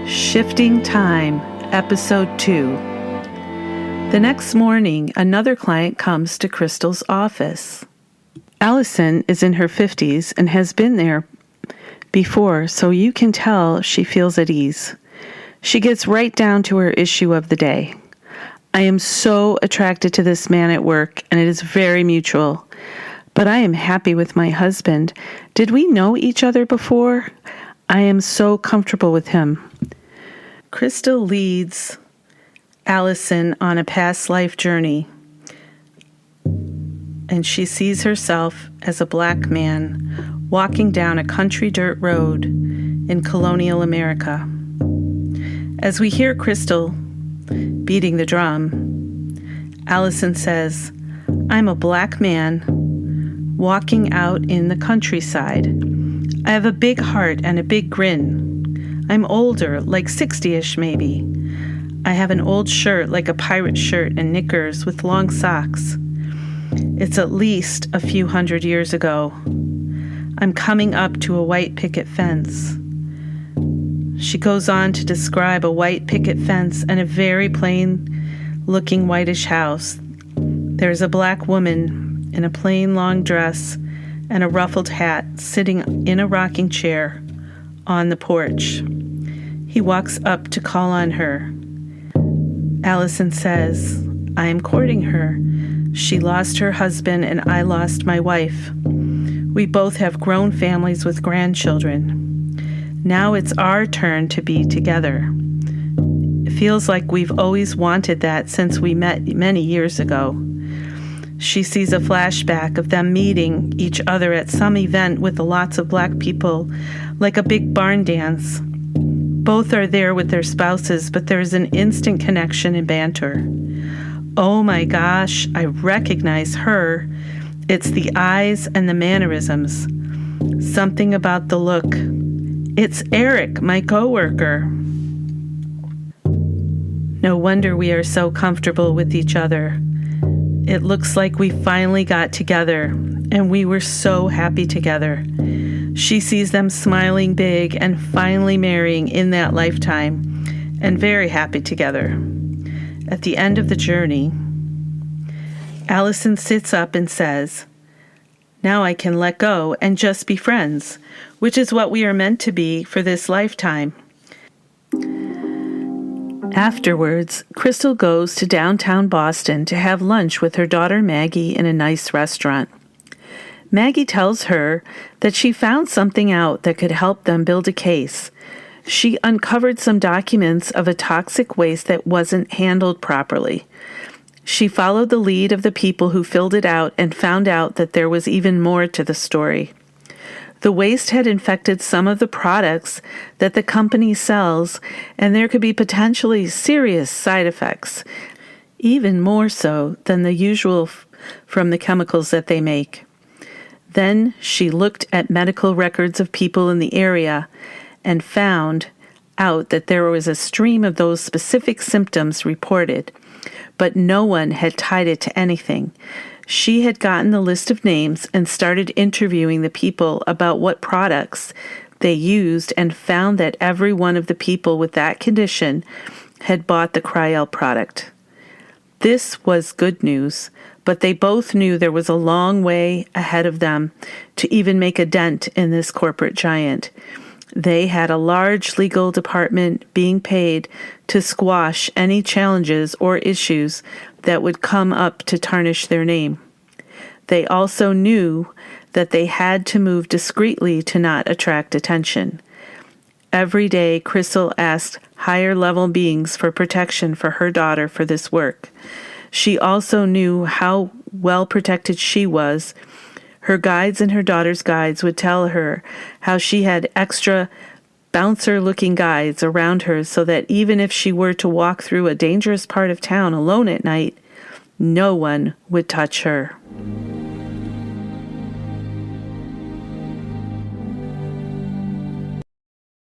Shifting Time, Episode 2. The next morning, another client comes to Crystal's office. Alison is in her 50s and has been there before, so you can tell she feels at ease. She gets right down to her issue of the day. I am so attracted to this man at work, and it is very mutual. But I am happy with my husband. Did we know each other before? I am so comfortable with him. Crystal leads Alison on a past life journey, and she sees herself as a black man walking down a country dirt road in colonial America. As we hear Crystal beating the drum, Alison says, "I'm a black man walking out in the countryside. I have a big heart and a big grin. I'm older, like 60-ish maybe. I have an old shirt like a pirate shirt and knickers with long socks. It's at least a few hundred years ago. I'm coming up to a white picket fence." She goes on to describe a white picket fence and a very plain-looking whitish house. There's a black woman in a plain long dress and a ruffled hat sitting in a rocking chair on the porch. He walks up to call on her. Alison says, "I am courting her. She lost her husband and I lost my wife. We both have grown families with grandchildren. Now it's our turn to be together. It feels like we've always wanted that since we met many years ago." She sees a flashback of them meeting each other at some event with lots of black people, like a big barn dance. Both are there with their spouses, but there's an instant connection and banter. Oh my gosh, I recognize her. It's the eyes and the mannerisms. Something about the look. It's Eric, my coworker. No wonder we are so comfortable with each other. It looks like we finally got together, and we were so happy together. She sees them smiling big and finally marrying in that lifetime, and very happy together. At the end of the journey, Alison sits up and says, "Now I can let go and just be friends, which is what we are meant to be for this lifetime." Afterwards, Crystal goes to downtown Boston to have lunch with her daughter Maggie in a nice restaurant. Maggie tells her that she found something out that could help them build a case. She uncovered some documents of a toxic waste that wasn't handled properly. She followed the lead of the people who filled it out and found out that there was even more to the story. The waste had infected some of the products that the company sells, and there could be potentially serious side effects, even more so than the usual from the chemicals that they make. Then she looked at medical records of people in the area and found out that there was a stream of those specific symptoms reported, but no one had tied it to anything. She had gotten the list of names and started interviewing the people about what products they used and found that every one of the people with that condition had bought the Cryel product. This was good news, but they both knew there was a long way ahead of them to even make a dent in this corporate giant. They had a large legal department being paid to squash any challenges or issues that would come up to tarnish their name. They also knew that they had to move discreetly to not attract attention. Every day, Crystal asked higher-level beings for protection for her daughter for this work. She also knew how well protected she was. Her guides and her daughter's guides would tell her how she had extra bouncer-looking guides around her so that even if she were to walk through a dangerous part of town alone at night, no one would touch her.